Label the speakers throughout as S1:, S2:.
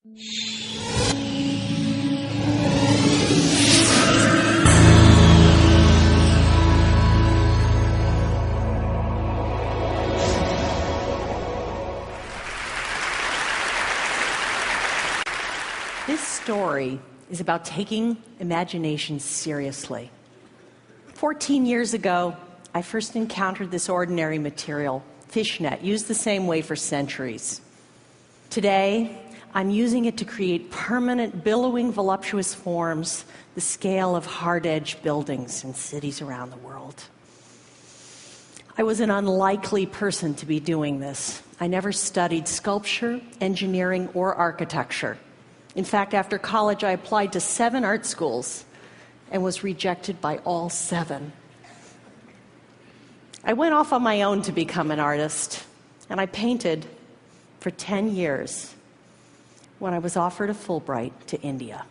S1: This story is about taking imagination seriously. 14 years ago, I first encountered this ordinary material, fishnet, used the same way for centuries. Today, I'm using it to create permanent, billowing, voluptuous forms, the scale of hard-edged buildings in cities around the world. I was an unlikely person to be doing this. I never studied sculpture, engineering, or architecture. In fact, after college, I applied to 7 art schools and was rejected by all 7. I went off on my own to become an artist, and I painted for 10 years when I was offered a Fulbright to India.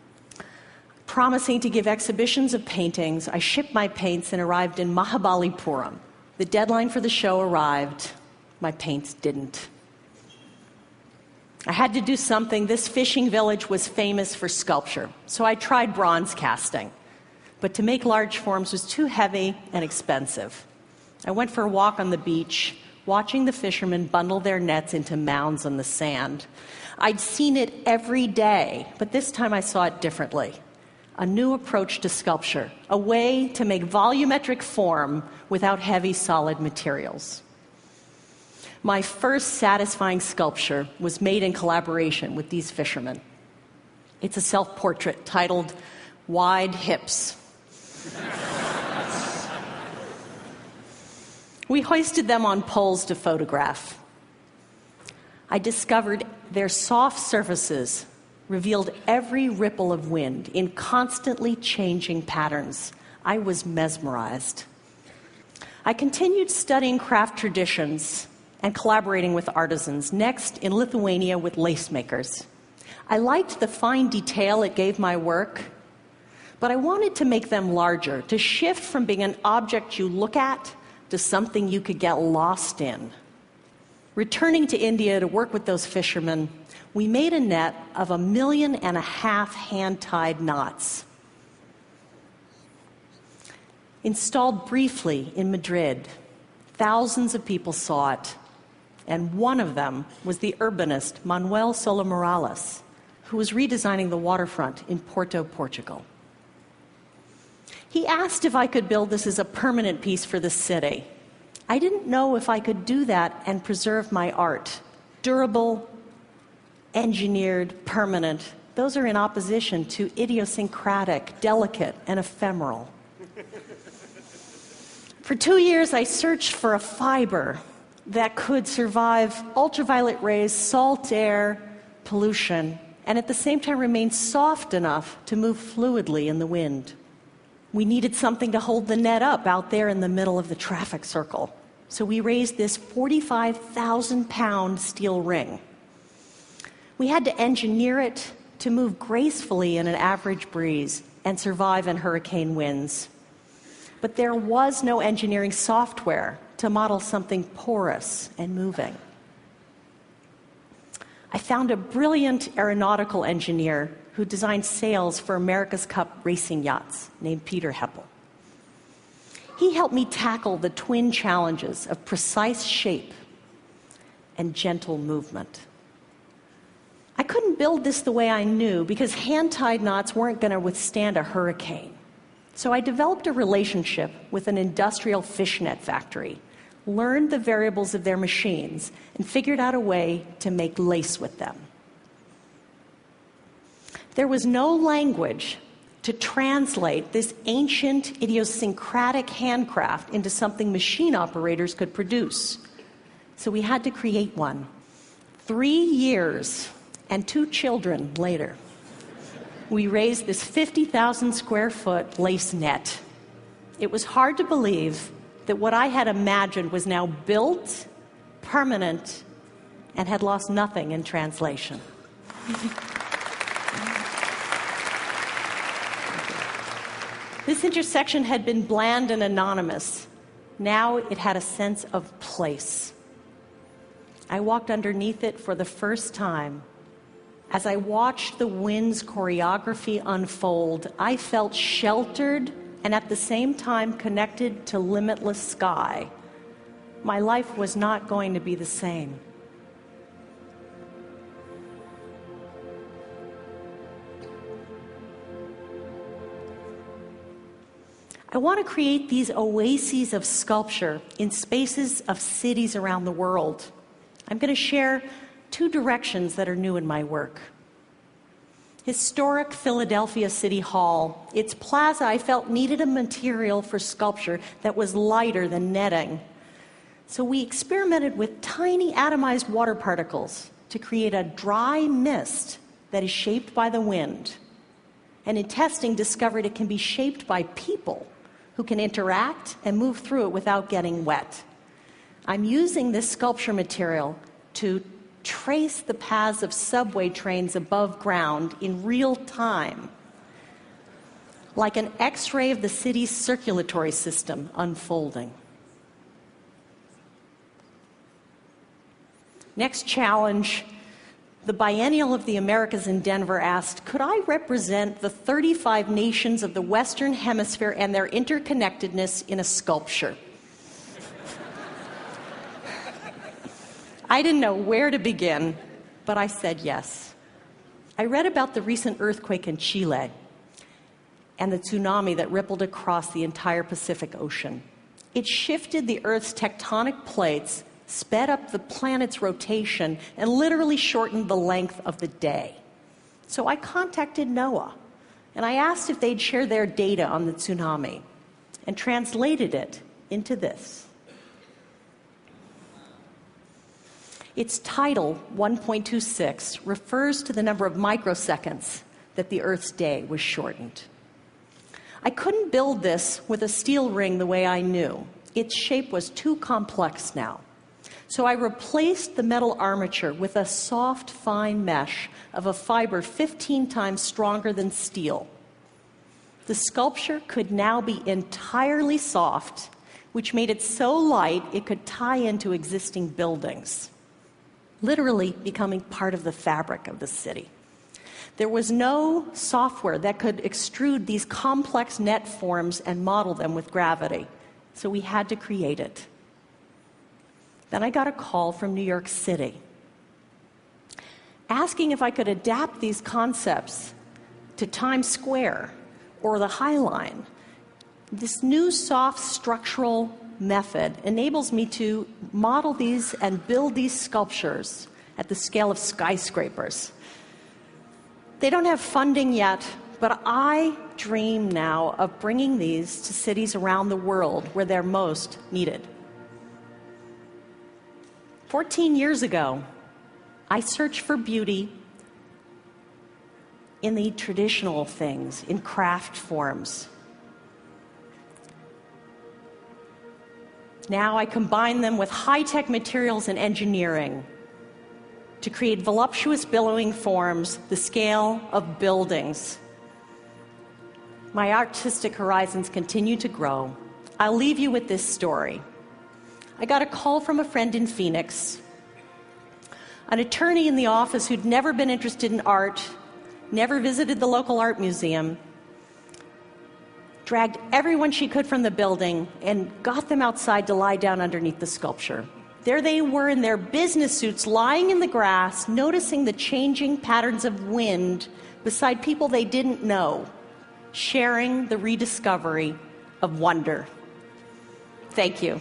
S1: Promising to give exhibitions of paintings, I shipped my paints and arrived in Mahabalipuram. The deadline for the show arrived. My paints didn't. I had to do something. This fishing village was famous for sculpture, so I tried bronze casting. But to make large forms was too heavy and expensive. I went for a walk on the beach, watching the fishermen bundle their nets into mounds on the sand. I'd seen it every day, but this time I saw it differently. A new approach to sculpture, a way to make volumetric form without heavy, solid materials. My first satisfying sculpture was made in collaboration with these fishermen. It's a self-portrait titled Wide Hips. We hoisted them on poles to photograph. I discovered their soft surfaces revealed every ripple of wind in constantly changing patterns. I was mesmerized. I continued studying craft traditions and collaborating with artisans, next in Lithuania with lace makers. I liked the fine detail it gave my work, but I wanted to make them larger, to shift from being an object you look at to something you could get lost in. Returning to India to work with those fishermen, we made a net of 1.5 million hand-tied knots. Installed briefly in Madrid, thousands of people saw it, and one of them was the urbanist Manuel Sola Morales, who was redesigning the waterfront in Porto, Portugal. He asked if I could build this as a permanent piece for the city. I didn't know if I could do that and preserve my art. Durable, engineered, permanent. Those are in opposition to idiosyncratic, delicate, and ephemeral. For 2 years, I searched for a fiber that could survive ultraviolet rays, salt air, pollution, and at the same time remain soft enough to move fluidly in the wind. We needed something to hold the net up out there in the middle of the traffic circle. So we raised this 45,000-pound steel ring. We had to engineer it to move gracefully in an average breeze and survive in hurricane winds. But there was no engineering software to model something porous and moving. I found a brilliant aeronautical engineer who designed sails for America's Cup racing yachts, named Peter Heppel. He helped me tackle the twin challenges of precise shape and gentle movement. I couldn't build this the way I knew because hand-tied knots weren't going to withstand a hurricane. So I developed a relationship with an industrial fishnet factory, learned the variables of their machines, and figured out a way to make lace with them. There was no language to translate this ancient, idiosyncratic handcraft into something machine operators could produce. So we had to create one. 3 years and 2 children later, we raised this 50,000 square foot lace net. It was hard to believe that what I had imagined was now built, permanent, and had lost nothing in translation. This intersection had been bland and anonymous. Now it had a sense of place. I walked underneath it for the first time, As I watched the wind's choreography unfold, I felt sheltered and at the same time connected to limitless sky. My life was not going to be the same. I want to create these oases of sculpture in spaces of cities around the world. I'm going to share 2 directions that are new in my work. Historic Philadelphia City Hall. Its plaza, I felt, needed a material for sculpture that was lighter than netting. So we experimented with tiny atomized water particles to create a dry mist that is shaped by the wind. And in testing, discovered it can be shaped by people who can interact and move through it without getting wet. I'm using this sculpture material to trace the paths of subway trains above ground in real time, like an X-ray of the city's circulatory system unfolding. Next challenge, the Biennial of the Americas in Denver asked, could I represent the 35 nations of the Western Hemisphere and their interconnectedness in a sculpture? I didn't know where to begin, but I said yes. I read about the recent earthquake in Chile and the tsunami that rippled across the entire Pacific Ocean. It shifted the Earth's tectonic plates, sped up the planet's rotation, and literally shortened the length of the day. So I contacted NOAA, and I asked if they'd share their data on the tsunami, and translated it into this. Its title, 1.26, refers to the number of microseconds that the Earth's day was shortened. I couldn't build this with a steel ring the way I knew. Its shape was too complex now. So I replaced the metal armature with a soft, fine mesh of a fiber 15 times stronger than steel. The sculpture could now be entirely soft, which made it so light it could tie into existing buildings, literally becoming part of the fabric of the city. There was no software that could extrude these complex net forms and model them with gravity, so we had to create it. Then I got a call from New York City, asking if I could adapt these concepts to Times Square or the High Line. This new soft structural method enables me to model these and build these sculptures at the scale of skyscrapers. They don't have funding yet, but I dream now of bringing these to cities around the world where they're most needed. 14 years ago, I searched for beauty in the traditional things, in craft forms. Now I combine them with high-tech materials and engineering to create voluptuous billowing forms, the scale of buildings. My artistic horizons continue to grow. I'll leave you with this story. I got a call from a friend in Phoenix, an attorney in the office who'd never been interested in art, never visited the local art museum, dragged everyone she could from the building and got them outside to lie down underneath the sculpture. There they were in their business suits, lying in the grass, noticing the changing patterns of wind beside people they didn't know, sharing the rediscovery of wonder. Thank you.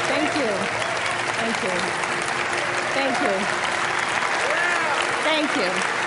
S1: Thank you. Thank you. Thank you. Thank you.